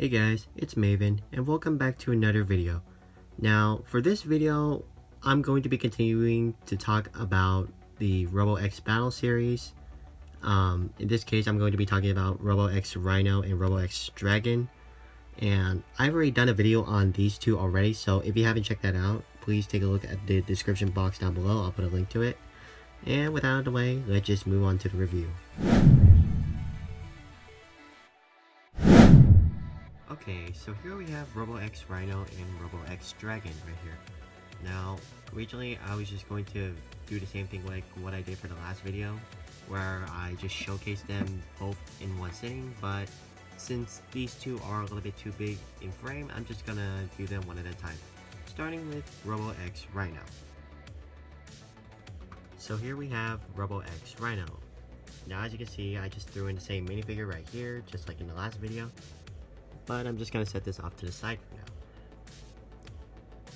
Hey guys, it's Maven, and welcome back to another video. Now, for this video, I'm going to be continuing to talk about the Robo X Battle Series. In this case, I'm going to be talking about Robo X Rhino and Robo X Dragon. And I've already done a video on these two already, so if you haven't checked that out, please take a look at the description box down below. I'll put a link to it. And with that out of the way, let's just move on to the review. Okay, so here we have Robo X Rhino and Robo X Dragon right here. Now, originally I was just going to do the same thing like what I did for the last video, where I just showcased them both in one sitting, but since these two are a little bit too big in frame, I'm just gonna do them one at a time, starting with Robo X Rhino. So here we have Robo X Rhino. Now as you can see, I just threw in the same minifigure right here, just like in the last video. But I'm just going to set this off to the side for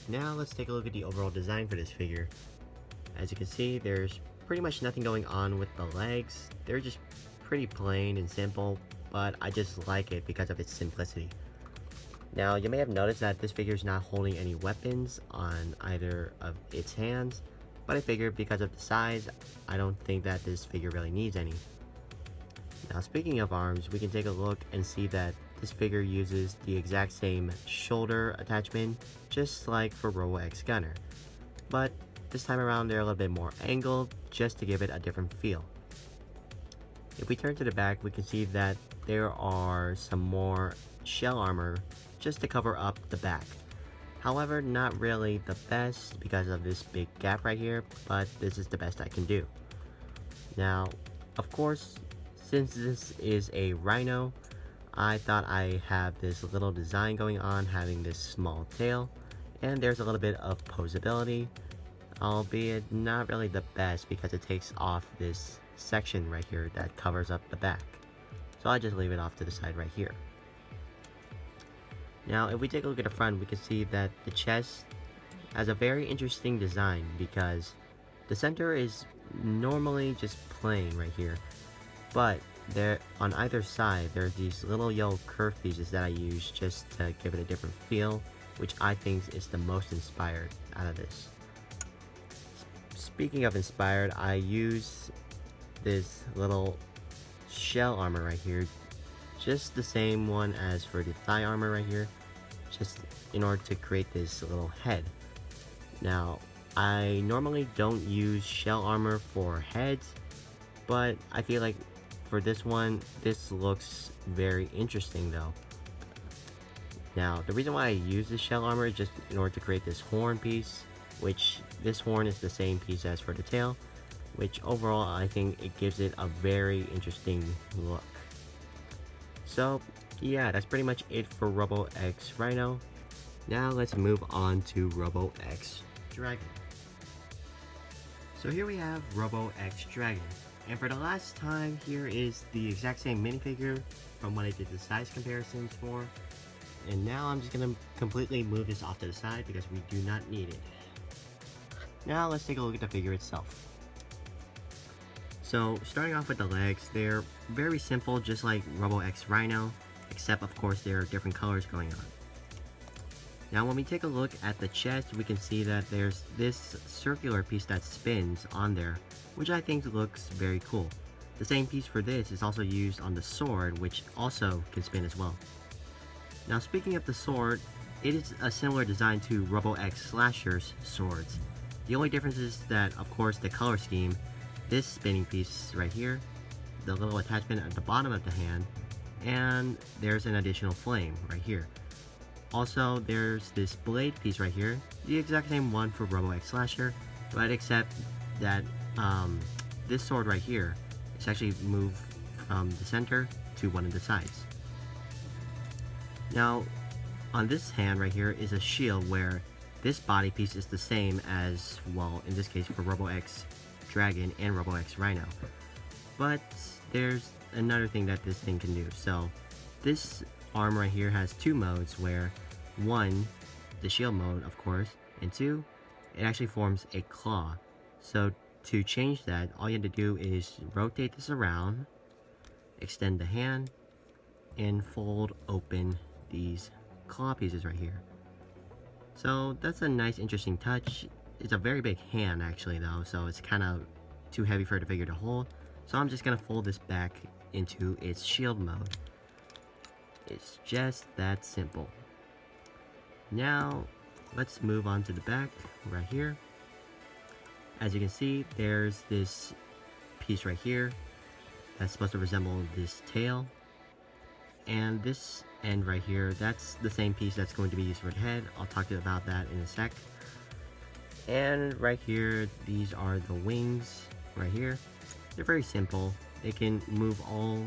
now. Now let's take a look at the overall design for this figure. As you can see, there's pretty much nothing going on with the legs. They're just pretty plain and simple, but I just like it because of its simplicity. Now you may have noticed that this figure is not holding any weapons on either of its hands, but I figured because of the size, I don't think that this figure really needs any. Now speaking of arms, we can take a look and see that this figure uses the exact same shoulder attachment, just like for Robo X Gunner. But this time around they're a little bit more angled, just to give it a different feel. If we turn to the back, we can see that there are some more shell armor just to cover up the back. However, not really the best because of this big gap right here, but this is the best I can do. Now, of course, since this is a Rhino, I thought I have this little design going on, having this small tail, and there's a little bit of posability, albeit not really the best because it takes off this section right here that covers up the back. So I just leave it off to the side right here. Now if we take a look at the front, we can see that the chest has a very interesting design because the center is normally just plain right here, but there on either side there's these little yellow curved pieces that I use just to give it a different feel, which I think is the most inspired out of this. Speaking of inspired, I use this little shell armor right here, just the same one as for the thigh armor right here, just in order to create this little head. Now I normally don't use shell armor for heads, but I feel like for this one, this looks very interesting though. Now, the reason why I use this shell armor is just in order to create this horn piece, which this horn is the same piece as for the tail, which overall I think it gives it a very interesting look. So yeah, that's pretty much it for Robo X Rhino. Now let's move on to Robo X Dragon. So here we have Robo X Dragon. And for the last time, here is the exact same minifigure from what I did the size comparisons for. And now I'm just going to completely move this off to the side because we do not need it. Now let's take a look at the figure itself. So starting off with the legs, they're very simple, just like Robo X Rhino, except of course there are different colors going on. Now when we take a look at the chest, we can see that there's this circular piece that spins on there, which I think looks very cool. The same piece for this is also used on the sword, which also can spin as well. Now speaking of the sword, it is a similar design to Robo X Slasher's swords. The only difference is that, of course, the color scheme, this spinning piece right here, the little attachment at the bottom of the hand, and there's an additional flame right here. Also, there's this blade piece right here, the exact same one for Robo X Slasher, but except that this sword right here is actually moved from the center to one of the sides. Now, on this hand right here is a shield where this body piece is the same as, well, in this case for Robo X Dragon and Robo X Rhino. But there's another thing that this thing can do. So, this arm right here has two modes where, one, the shield mode of course, and two, it actually forms a claw. So to change that, all you have to do is rotate this around, extend the hand, and fold open these claw pieces right here. So that's a nice interesting touch. It's a very big hand actually though, so it's kind of too heavy for the figure to hold. So I'm just gonna fold this back into its shield mode. It's just that simple. Now let's move on to the back right here. As you can see, there's this piece right here that's supposed to resemble this tail. And this end right here, that's the same piece that's going to be used for the head. I'll talk to you about that in a sec. And right here, these are the wings right here. They're very simple. They can move all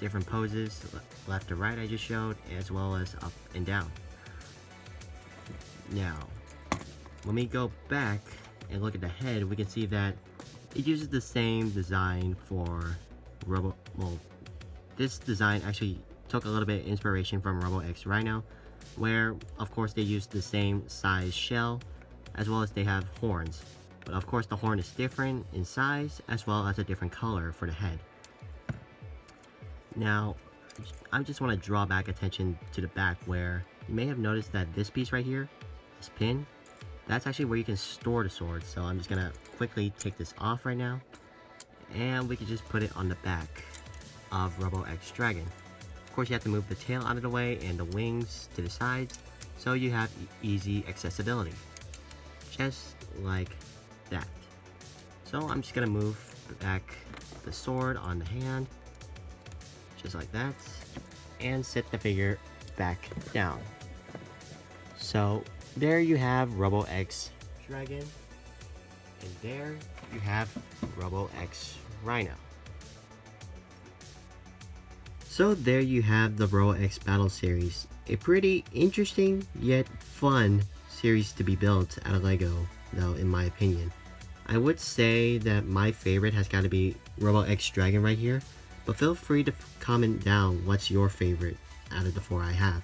different poses, left to right I just showed, as well as up and down. Now, when we go back and look at the head, we can see that it uses the same design for Robo. Well, this design actually took a little bit of inspiration from Robo X Rhino, where of course they use the same size shell, as well as they have horns. But of course the horn is different in size, as well as a different color for the head. Now, I just want to draw back attention to the back, where you may have noticed that this piece right here, this pin, that's actually where you can store the sword. So I'm just gonna quickly take this off right now, and we can just put it on the back of Robo X Dragon. Of course, you have to move the tail out of the way and the wings to the sides, so you have easy accessibility, just like that. So I'm just gonna move back the sword on the hand, just like that, and set the figure back down. So there you have Robo X Dragon, and there you have Robo X Rhino. So there you have the Robo X Battle Series, a pretty interesting yet fun series to be built out of Lego, though, in my opinion. I would say that my favorite has got to be Robo X Dragon right here, but feel free to comment down what's your favorite out of the 4 I have.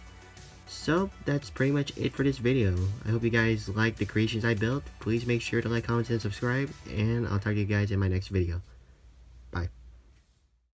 So that's pretty much it for this video. I hope you guys like the creations I built. Please make sure to like, comment, and subscribe, and I'll talk to you guys in my next video.